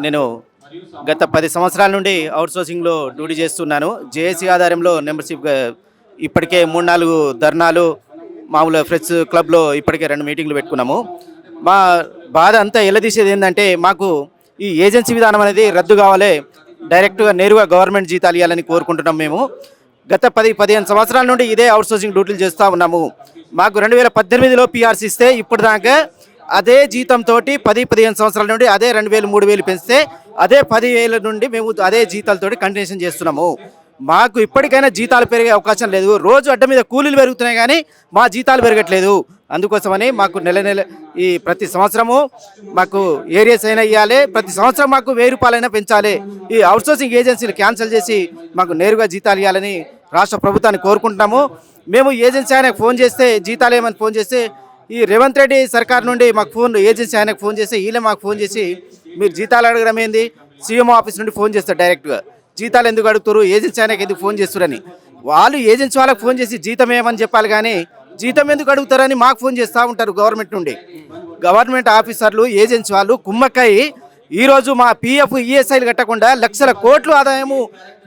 నేను గత 10 సంవత్సరాల నుండి అవుట్సోర్సింగ్లో డ్యూటీ చేస్తున్నాను. జేఏసీ ఆధ్వర్యంలో మెంబర్షిప్ ఇప్పటికే 3, 4 ధర్నాలు, మామూలుగా ఫ్రెండ్స్ క్లబ్లో ఇప్పటికే 2 మీటింగ్లు పెట్టుకున్నాము. మా బాధ అంతా ఎల్లదీసేది ఏంటంటే మాకు ఈ ఏజెన్సీ విధానం అనేది రద్దు కావాలి, డైరెక్ట్గా నేరుగా గవర్నమెంట్ జీతాలు ఇవ్వాలని కోరుకుంటున్నాం. మేము గత 10-15 సంవత్సరాల నుండి ఇదే అవుట్సోర్సింగ్ డ్యూటీలు చేస్తూ ఉన్నాము. మాకు 2018లో పీఆర్సీ ఇస్తే ఇప్పటిదాకా అదే జీతంతో 10-15 సంవత్సరాల నుండి అదే 2,000-3,000 పెంచితే అదే 10,000 నుండి మేము అదే జీతాలతో కంటిన్యూషన్ చేస్తున్నాము. మాకు ఇప్పటికైనా జీతాలు పెరిగే అవకాశం లేదు. రోజు అడ్డ మీద కూలీలు పెరుగుతున్నాయి కానీ మా జీతాలు పెరగట్లేదు. అందుకోసమని మాకు నెల ఈ ప్రతి సంవత్సరము మాకు ఏరియాస్ అయినా ఇవ్వాలి, ప్రతి సంవత్సరం మాకు 1,000 రూపాయలైనా పెంచాలి. ఈ అవుట్సోర్సింగ్ ఏజెన్సీలు క్యాన్సిల్ చేసి మాకు నేరుగా జీతాలు ఇవ్వాలని రాష్ట్ర ప్రభుత్వాన్ని కోరుకుంటున్నాము. మేము ఏజెన్సీ ఆయనకు ఫోన్ చేస్తే జీతాలు ఏమని ఫోన్ చేస్తే ఈ రేవంత్ రెడ్డి సర్కార్ నుండి మాకు ఫోన్ ఏజెన్సీ ఆయనకు ఫోన్ చేస్తే వీళ్ళే మాకు ఫోన్ చేసి మీరు జీతాలు అడగడం ఏంది, సీఎం ఆఫీస్ నుండి ఫోన్ చేస్తారు డైరెక్ట్గా, జీతాలు ఎందుకు అడుగుతారు, ఏజెన్సీ ఆయనకు ఎందుకు ఫోన్ చేస్తారని. వాళ్ళు ఏజెన్సీ వాళ్ళకి ఫోన్ చేసి జీతం ఏమని చెప్పాలి కానీ జీతం ఎందుకు అడుగుతారని మాకు ఫోన్ చేస్తూ ఉంటారు. గవర్నమెంట్ నుండి గవర్నమెంట్ ఆఫీసర్లు ఏజెన్సీ వాళ్ళు కుమ్మక్కయి ఈరోజు మా పీఎఫ్ ఈఎస్ఐలు కట్టకుండా లక్షల కోట్లు ఆదాయము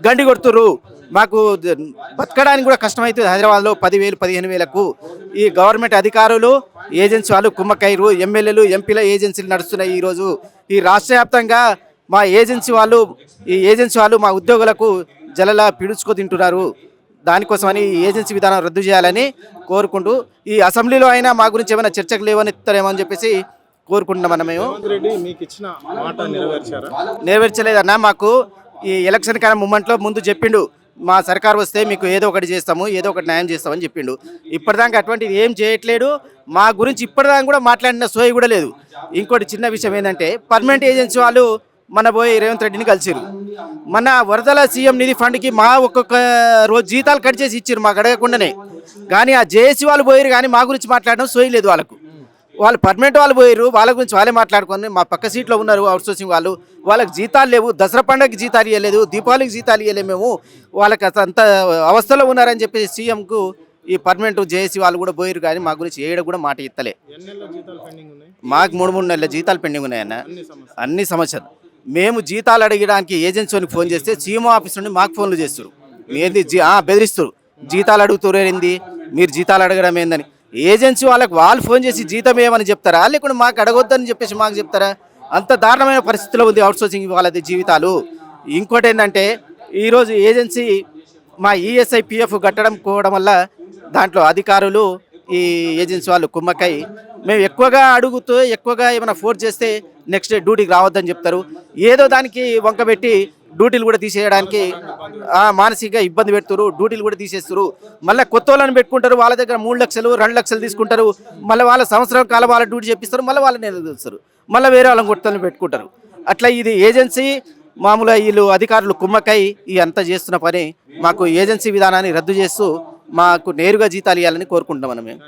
గండి కొడుతుర్రు. మాకు బతకడానికి కూడా కష్టమవుతుంది. హైదరాబాద్లో 10,000-15,000కు ఈ గవర్నమెంట్ అధికారులు ఏజెన్సీ వాళ్ళు కుమ్మక్కయ్యరు. ఎమ్మెల్యేలు ఎంపీల ఏజెన్సీలు నడుస్తున్నాయి. ఈరోజు ఈ రాష్ట్ర వ్యాప్తంగా మా ఏజెన్సీ వాళ్ళు మా ఉద్యోగులకు జలలా పిడుచుకు తింటున్నారు. దానికోసమని ఈ ఏజెన్సీ విధానం రద్దు చేయాలని కోరుకుంటూ ఈ అసెంబ్లీలో అయినా మా గురించి ఏమైనా చర్చకు లేవని ఇస్తారేమో అని చెప్పేసి కోరుకుంటున్నామన్న. మేము నెరవేర్చలేదన్నా. మాకు ఈ ఎలక్షన్ కాలం మూమెంట్లో ముందు చెప్పిండు, మా సర్కారు వస్తే మీకు ఏదో ఒకటి చేస్తాము, ఏదో ఒకటి న్యాయం చేస్తామని చెప్పిండు. ఇప్పటిదాకా అటువంటిది ఏం చేయట్లేడు. మా గురించి ఇప్పటిదాకా కూడా మాట్లాడిన సోయి కూడా లేదు. ఇంకోటి చిన్న విషయం ఏంటంటే పర్మనెంట్ ఏజెన్సీ వాళ్ళు మన పోయి రేవంత్ రెడ్డిని కలిసిరు. మన వరదల సీఎం నిధి ఫండ్కి మా ఒక్కొక్క రోజు జీతాలు కట్ చేసి ఇచ్చారు మాకు అడగకుండానే. కానీ ఆ జేఏసీ వాళ్ళు పోయారు కానీ మా గురించి మాట్లాడడం సోయి లేదు వాళ్ళకు. వాళ్ళు పర్మనెంట్ వాళ్ళు పోయారు, వాళ్ళ గురించి వాళ్ళే మాట్లాడుకొని మా పక్క సీట్లో ఉన్నారు అవుట్సోర్సింగ్ వాళ్ళు. వాళ్ళకి జీతాలు లేవు, దసరా పండుగకి జీతాలు ఇవ్వలేదు, దీపావళికి జీతాలు ఇవ్వలేము మేము, వాళ్ళకి అంత అవస్థలో ఉన్నారని చెప్పేసి సీఎంకు ఈ పర్మనెంట్ జేఏసీ వాళ్ళు కూడా పోయారు కానీ మా గురించి ఏడ కూడా మాట ఇస్తలే. మాకు 3 నెలల జీతాలు పెండింగ్ ఉన్నాయన్న. అన్ని సమస్యలు మేము జీతాలు అడగడానికి ఏజెన్సీకి ఫోన్ చేస్తే సీఎం ఆఫీస్ నుండి మాకు ఫోన్లు చేస్తారు. ఏంది బెదిరిస్తారు, జీతాలు అడుగుతారు ఏంది, మీరు జీతాలు అడగడం ఏందని. ఏజెన్సీ వాళ్ళకి వాళ్ళు ఫోన్ చేసి జీతం ఏమని చెప్తారా, లేకుండా మాకు అడగొద్దని చెప్పేసి మాకు చెప్తారా? అంత దారుణమైన పరిస్థితిలో ఉంది అవుట్సోర్సింగ్ వాళ్ళది జీవితాలు. ఇంకోటి ఏంటంటే ఈరోజు ఏజెన్సీ మా ఈఎస్ఐ పిఎఫ్ కట్టడం పోవడం వల్ల దాంట్లో అధికారులు ఈ ఏజెన్సీ వాళ్ళు కుమ్మక్కై మేము ఎక్కువగా అడుగుతూ ఎక్కువగా ఏమైనా ఫోర్స్ చేస్తే నెక్స్ట్ డే డ్యూటీకి రావద్దని చెప్తారు. ఏదో దానికి వంకబెట్టి డ్యూటీలు కూడా తీసేయడానికి మానసికంగా ఇబ్బంది పెడుతున్నారు. డ్యూటీలు కూడా తీసేస్తారు. మళ్ళీ కొత్త వాళ్ళని పెట్టుకుంటారు. వాళ్ళ దగ్గర 3 లక్షలు 2 లక్షలు తీసుకుంటారు. మళ్ళీ వాళ్ళ సంవత్సరం కాలం వాళ్ళ డ్యూటీ చేపిస్తారు. మళ్ళీ వాళ్ళని నిలదీస్తారు. మళ్ళీ వేరే వాళ్ళని కొత్తని పెట్టుకుంటారు. అట్లా ఇది ఏజెన్సీ మామూలుగా వీళ్ళు అధికారులు కుమ్మక్కై ఈ అంతా చేస్తున్న పని. మాకు ఏజెన్సీ విధానాన్ని రద్దు చేస్తూ మాకు నేరుగా జీతాలు ఇవ్వాలని కోరుకుంటున్నాం మేము.